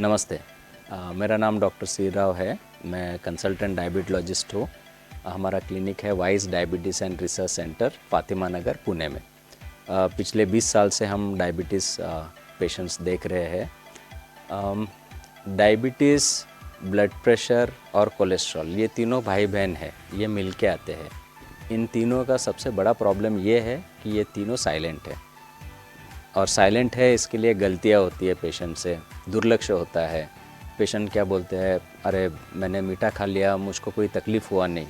नमस्ते। मेरा नाम डॉक्टर सी राव है। मैं कंसल्टेंट डायबिटोलॉजिस्ट हूँ। हमारा क्लिनिक है Wise diabetes and research centre, Fatima Nagar, Pune में। पिछले 20 साल से हम डायबिटीज़ पेशेंट्स देख रहे हैं। डायबिटीज़, ब्लड प्रेशर और कोलेस्ट्रॉल, ये तीनों भाई बहन हैं, ये मिल के आते हैं। इन तीनों का सबसे बड़ा प्रॉब्लम ये है कि ये तीनों साइलेंट है, और साइलेंट है इसके लिए गलतियाँ होती है पेशेंट से, दुर्लक्ष्य होता है। पेशेंट क्या बोलते हैं, अरे मैंने मीठा खा लिया, मुझको कोई तकलीफ़ हुआ नहीं,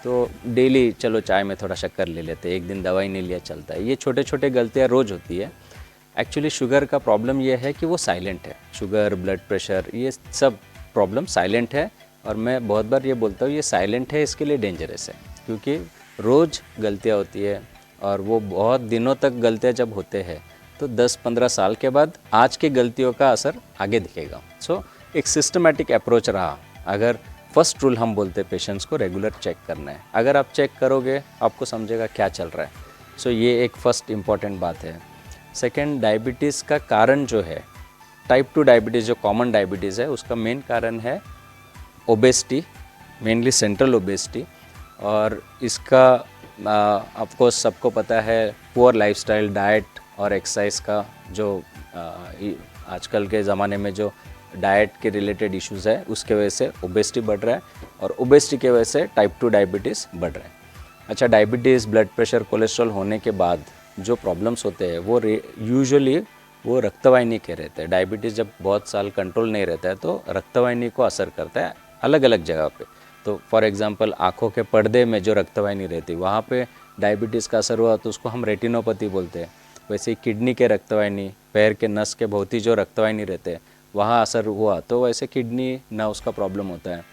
तो डेली चलो चाय में थोड़ा शक्कर ले लेते, एक दिन दवाई नहीं लिया चलता है। ये छोटे छोटे गलतियाँ रोज़ होती है। एक्चुअली शुगर का प्रॉब्लम ये है कि वो साइलेंट है। शुगर, ब्लड प्रेशर, ये सब प्रॉब्लम साइलेंट है। और मैं बहुत बार ये बोलता हूँ, ये साइलेंट है इसके लिए डेंजरस है, क्योंकि रोज़ गलतियाँ होती है, और वो बहुत दिनों तक गलतियाँ जब होते हैं तो 10-15 साल के बाद आज की गलतियों का असर आगे दिखेगा। सो एक सिस्टमेटिक अप्रोच रहा। अगर फर्स्ट रूल हम बोलते हैं पेशेंट्स को रेगुलर चेक करना है। अगर आप चेक करोगे आपको समझेगा क्या चल रहा है। सो ये एक फर्स्ट इम्पॉर्टेंट बात है। सेकेंड, डायबिटीज़ का कारण जो है, टाइप 2 डायबिटीज़ जो कॉमन डायबिटीज़ है, उसका मेन कारण है ओबेसिटी, मेनली सेंट्रल ओबेसिटी। और इसका आपको सबको पता है पुअर लाइफस्टाइल, डाइट और एक्सरसाइज का जो आजकल के ज़माने में जो डाइट के रिलेटेड इश्यूज़ है, उसके वजह से ओबेसिटी बढ़ रहा है, और ओबेसिटी के वजह से टाइप 2 डायबिटीज़ बढ़ रहा है। अच्छा, डायबिटीज़, ब्लड प्रेशर, कोलेस्ट्रॉल होने के बाद जो प्रॉब्लम्स होते हैं वो यूजुअली वो रक्तवाहिनी के रहते हैं। डायबिटीज़ जब बहुत साल कंट्रोल नहीं रहता है तो रक्तवाहिनी को असर करता है अलग अलग जगह पे। तो फॉर एग्जांपल आँखों के पर्दे में जो रक्तवाहिनी रहती है वहाँ पे डायबिटीज़ का असर हुआ तो उसको हम रेटिनोपैथी बोलते हैं। वैसे ही किडनी के रक्तवाहिनी, पैर के नस के भोवती जो रक्तवाहिनी रहते हैं वहाँ असर हुआ तो वैसे किडनी ना उसका प्रॉब्लम होता है,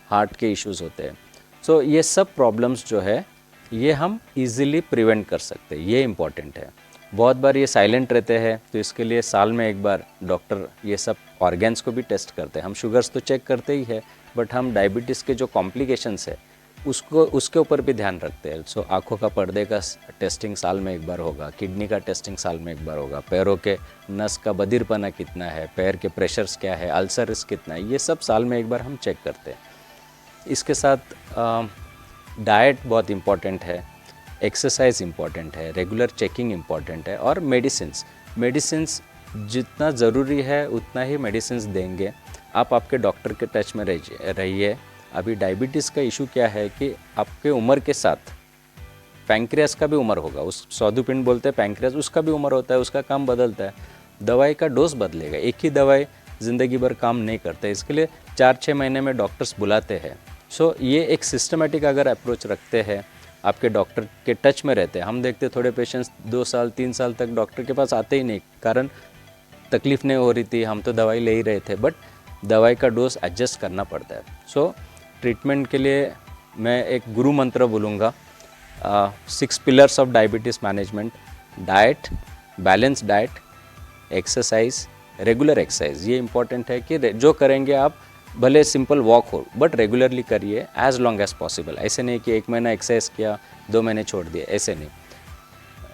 हार्ट के इश्यूज़ होते हैं। सो ये सब प्रॉब्लम्स जो है ये हम इजीली प्रिवेंट कर सकते हैं, ये इम्पॉर्टेंट है। बहुत बार ये साइलेंट रहते हैं तो इसके लिए साल में एक बार डॉक्टर ये सब ऑर्गेन्स को भी टेस्ट करते हैं। हम शुगर्स तो चेक करते ही है, बट हम डायबिटीज़ के जो कॉम्प्लिकेशंस है उसके ऊपर भी ध्यान रखते हैं। सो आँखों का पर्दे का टेस्टिंग साल में एक बार होगा, किडनी का टेस्टिंग साल में एक बार होगा, पैरों के नस का बधिरपना कितना है, पैर के प्रेशर्स क्या है, अल्सर रिस्क कितना है, ये सब साल में एक बार हम चेक करते हैं। इसके साथ डाइट बहुत इम्पॉर्टेंट है, एक्सरसाइज इम्पॉर्टेंट है, रेगुलर चेकिंग इम्पॉर्टेंट है, और मेडिसिन्स जितना ज़रूरी है उतना ही मेडिसिन्स देंगे। आप आपके डॉक्टर के टच में रहिए। अभी डायबिटीज़ का इशू क्या है कि आपके उम्र के साथ पैंक्रियास का भी उम्र होगा, उस स्वादुपिंड बोलते हैं पैंक्रियास, उसका भी उम्र होता है, उसका काम बदलता है, दवाई का डोज बदलेगा। एक ही दवाई ज़िंदगी भर काम नहीं करते, इसके लिए 4-6 महीने में डॉक्टर्स बुलाते हैं। सो ये एक सिस्टमेटिक अगर अप्रोच रखते हैं, आपके डॉक्टर के टच में रहते हैं। हम देखते थोड़े पेशेंट्स 2 साल 3 साल तक डॉक्टर के पास आते ही नहीं, कारण तकलीफ़ नहीं हो रही थी, हम तो दवाई ले ही रहे थे, बट दवाई का डोज एडजस्ट करना पड़ता है। सो ट्रीटमेंट के लिए मैं एक गुरु मंत्र बोलूँगा, 6 pillars of diabetes management: diet, balance diet, exercise, regular exercise. ये इंपॉर्टेंट है कि जो करेंगे आप, भले सिंपल वॉक हो बट रेगुलरली करिए एज लॉन्ग एज पॉसिबल। ऐसे नहीं कि 1 महीना एक्सरसाइज किया 2 महीने छोड़ दिए, ऐसे नहीं।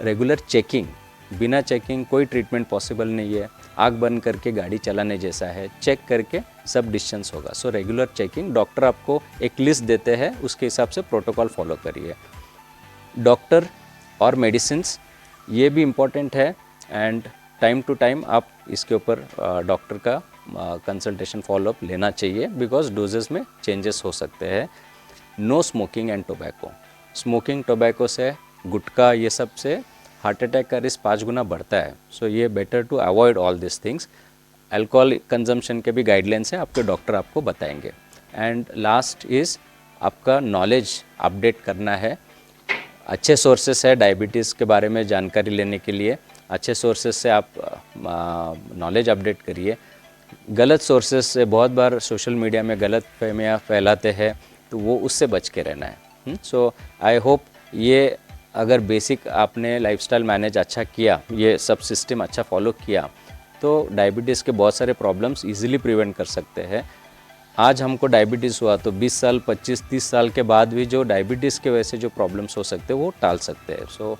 रेगुलर चेकिंग, बिना चेकिंग कोई ट्रीटमेंट पॉसिबल नहीं है। आँख बंद करके गाड़ी चलाने जैसा है, चेक करके सब डिस्टेंस होगा। सो रेगुलर चेकिंग, डॉक्टर आपको एक लिस्ट देते हैं, उसके हिसाब से प्रोटोकॉल फॉलो करिए। डॉक्टर और मेडिसिन्स ये भी इम्पॉर्टेंट है, एंड टाइम टू टाइम आप इसके ऊपर डॉक्टर का कंसल्टेशन फॉलोअप लेना चाहिए, बिकॉज डोजेस में चेंजेस हो सकते हैं। No smoking and tobacco. Smoking, tobacco से, गुटखा, ये सब से हार्ट अटैक का रिस्क 5 गुना बढ़ता है। सो ये better to avoid all this things. Alcohol consumption के भी गाइडलाइंस है, आपके डॉक्टर आपको बताएंगे। एंड लास्ट इज़ आपका नॉलेज अपडेट करना है। अच्छे सोर्सेस है डायबिटीज़ के बारे में जानकारी लेने के लिए, अच्छे सोर्सेस से आप नॉलेज अपडेट करिए। गलत सोर्सेस से बहुत बार सोशल मीडिया में गलत फहमियाँ फैलाते हैं, तो वो उससे बच के रहना है। सो आई होप ये अगर बेसिक आपने लाइफस्टाइल मैनेज अच्छा किया, ये सब सिस्टम अच्छा फॉलो किया, तो डायबिटीज़ के बहुत सारे प्रॉब्लम्स इजीली प्रिवेंट कर सकते हैं। आज हमको डायबिटीज़ हुआ तो 20 साल, 25, 30 साल के बाद भी जो डायबिटीज़ के वजह से जो प्रॉब्लम्स हो सकते हैं वो टाल सकते हैं। So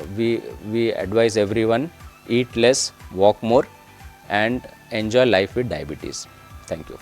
we advise everyone, eat less, walk more, and enjoy life with diabetes. Thank you.